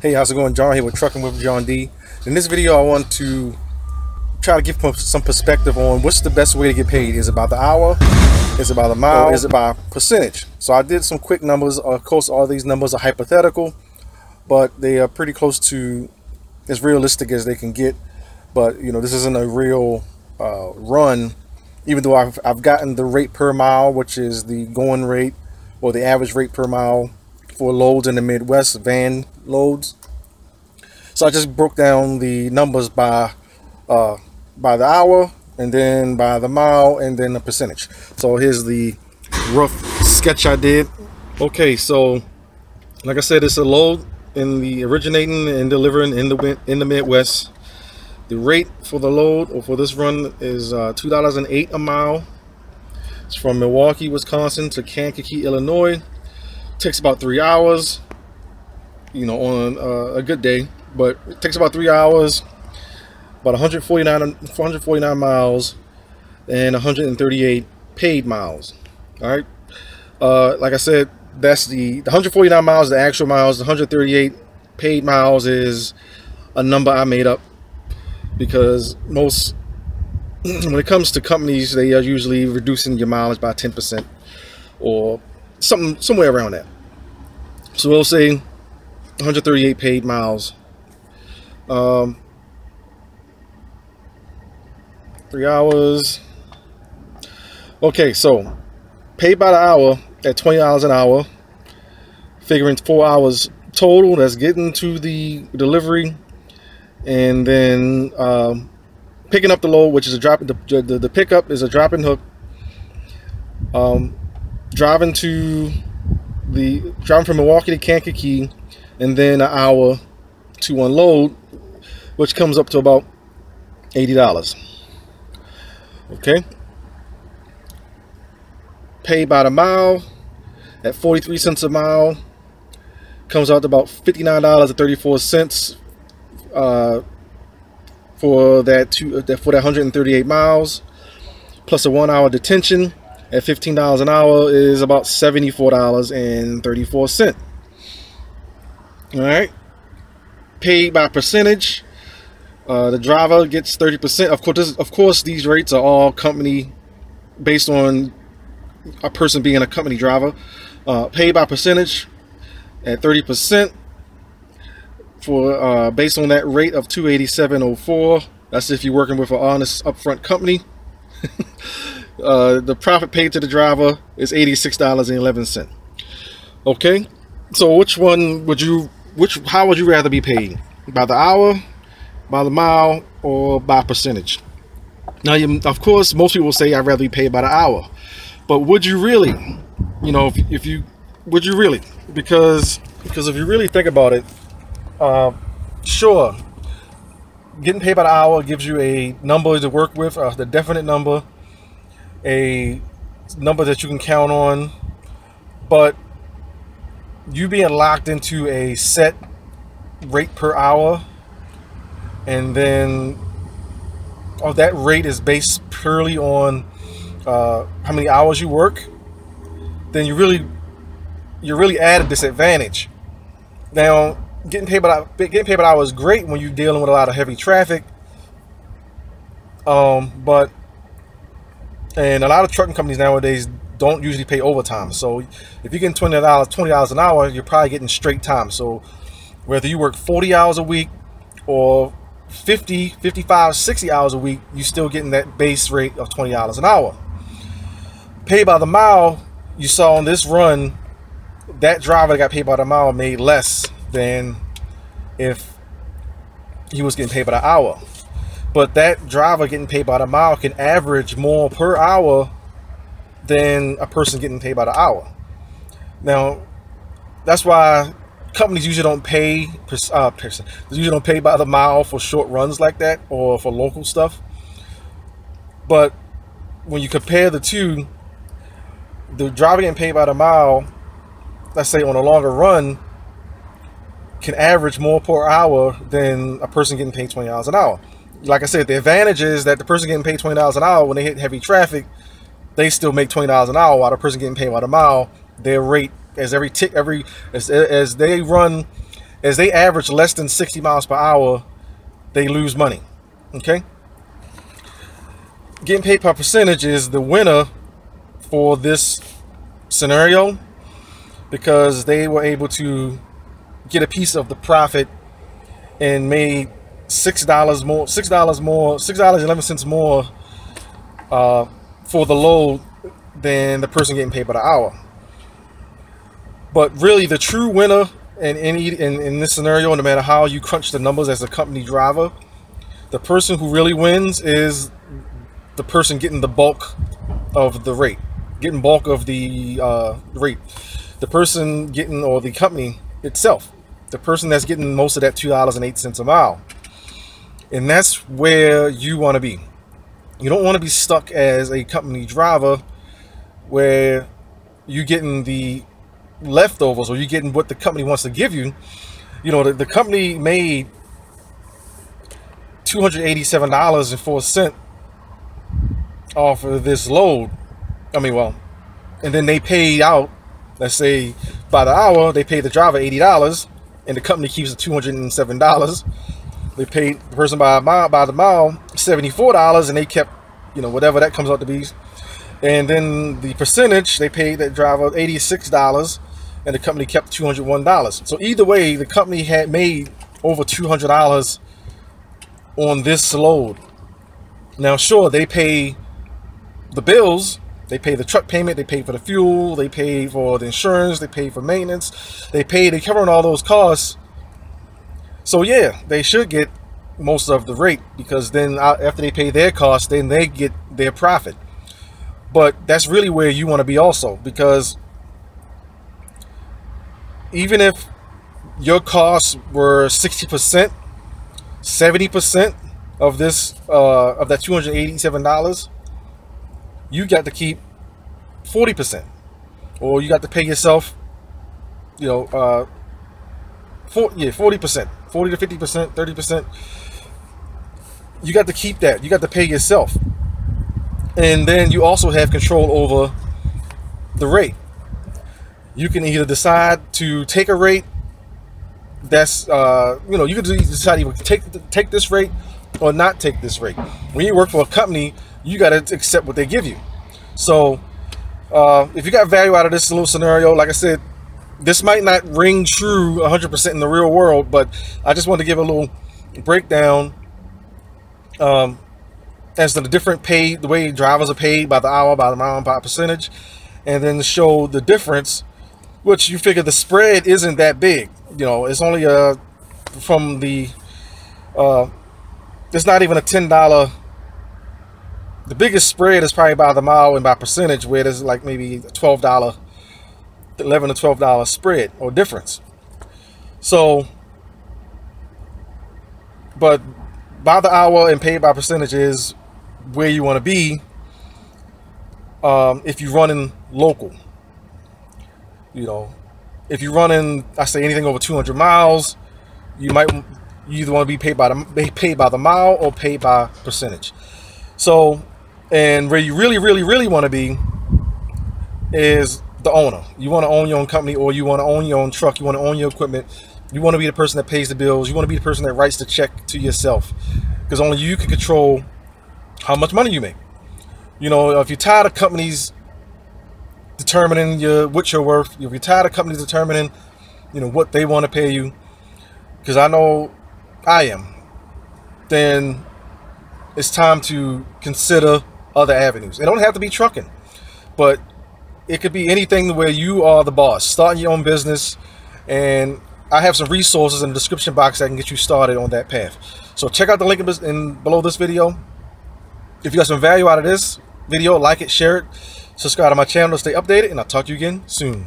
Hey, how's it going? John here with Trucking with John D. In this video, I want to try to give some perspective on what's the best way to get paid. Is it about the hour? Is it about the mile? Or is it by percentage? So I did some quick numbers. Of course, all these numbers are hypothetical, but they are pretty close to as realistic as they can get. But you know, this isn't a real run. Even though I've gotten the rate per mile, which is the going rate or the average rate per mile for loads in the Midwest, van loads. So I just broke down the numbers by the hour, and then by the mile, and then the percentage. So here's the rough sketch I did. Okay, so like I said, it's a load in the originating and delivering in the Midwest. The rate for the load or for this run is $2.08 a mile. It's from Milwaukee, Wisconsin to Kankakee, Illinois. Takes about 3 hours, you know, on a good day, but it takes about 3 hours, about 449 miles, and 138 paid miles. All right, like I said, that's the 149 miles, the actual miles. The 138 paid miles is a number I made up because most, when it comes to companies, they are usually reducing your mileage by 10% or somewhere around that. So we'll say 138 paid miles. 3 hours. Okay, so paid by the hour at $20 an hour, figuring 4 hours total. That's getting to the delivery, and then picking up the load, which is a drop. The pickup is a drop and hook. Driving from Milwaukee to Kankakee, and then an hour to unload, which comes up to about $80. Okay. Paid by the mile at 43 cents a mile, comes out to about $59.34 for that 138 miles, plus a 1 hour detention at $15 an hour is about $74.34. All right. Paid by percentage. The driver gets 30%. Of course, these rates are all company based on a person being a company driver. Paid by percentage at 30% for based on that rate of $287.04. That's if you're working with an honest upfront company. The profit paid to the driver is $86.11. Okay, so how would you rather be paid? By the hour, by the mile, or by percentage? Now, of course, most people say I'd rather be paid by the hour, but would you really? You know, would you really? Because if you really think about it, sure, getting paid by the hour gives you a number to work with, the definite number, a number that you can count on, but you being locked into a set rate per hour, and then that rate is based purely on how many hours you work, then you're really at a disadvantage. Now, getting paid by the hour is great when you're dealing with a lot of heavy traffic, and a lot of trucking companies nowadays don't usually pay overtime. So if you're getting $20 an hour, you're probably getting straight time. So whether you work 40 hours a week or 50, 55, 60 hours a week, you're still getting that base rate of $20 an hour. Paid by the mile, you saw on this run, that driver that got paid by the mile made less than if he was getting paid by the hour. But that driver getting paid by the mile can average more per hour than a person getting paid by the hour. Now, that's why companies usually don't pay by the mile for short runs like that or for local stuff. But when you compare the two, the driver getting paid by the mile, let's say on a longer run, can average more per hour than a person getting paid $20 an hour. Like I said, the advantage is that the person getting paid $20 an hour, when they hit heavy traffic, they still make $20 an hour, while the person getting paid by the mile, their rate as they run as they average less than 60 miles per hour, they lose money. Okay? Getting paid by percentage is the winner for this scenario, because they were able to get a piece of the profit and made $6 more, $6.11 more for the load than the person getting paid by the hour. But really, the true winner in this scenario, no matter how you crunch the numbers as a company driver, the person who really wins is the person getting the bulk of the rate, getting bulk of the rate. The person getting, or the company itself, the person that's getting most of that $2.08 a mile. And that's where you want to be. You don't want to be stuck as a company driver where you're getting the leftovers, or you're getting what the company wants to give you. You know, the company made $287.04 off of this load. I mean, well, and then they pay out, let's say by the hour, they pay the driver $80, and the company keeps the $207. They paid the person by the mile $74, and they kept, you know, whatever that comes out to be. And then the percentage, they paid that driver $86, and the company kept $201. So either way, the company had made over $200 on this load. Now, sure, they pay the bills, they pay the truck payment, they pay for the fuel, they pay for the insurance, they pay for maintenance, they cover all those costs. So yeah, they should get most of the rate, because then after they pay their costs, then they get their profit. But that's really where you want to be also, because even if your costs were 60%, 70% of this of that $287, you got to keep 40%, or you got to pay yourself, you know, 40%, 40 to 50%, 30%. You got to keep that. You got to pay yourself, and then you also have control over the rate. You can either decide to take a rate that's, you know, you can decide either take this rate or not take this rate. When you work for a company, you got to accept what they give you. So if you got value out of this little scenario, like I said, this might not ring true 100% in the real world, but I just wanted to give a little breakdown as to the different pay, the way drivers are paid by the hour, by the mile, and by percentage, and then show the difference, which you figure the spread isn't that big. You know, it's only from the it's not even a $10. The biggest spread is probably by the mile and by percentage, where there's like maybe a $12, $11 to $12 spread or difference. So, but by the hour and paid by percentage is where you want to be if you're running local. You know, if you're running, I say anything over 200 miles, you either want to be paid by the mile or paid by percentage. So, and where you really want to be is the owner. You want to own your own company, or you want to own your own truck. You want to own your equipment. You want to be the person that pays the bills. You want to be the person that writes the check to yourself, because only you can control how much money you make. You know, if you're tired of companies determining what you're worth, if you're tired of companies determining, you know, what they want to pay you, because I know I am, then it's time to consider other avenues. It don't have to be trucking, but it could be anything where you are the boss, starting your own business. And I have some resources in the description box that can get you started on that path. So check out the link below this video. If you got some value out of this video, like it, share it, subscribe to my channel to stay updated, and I'll talk to you again soon.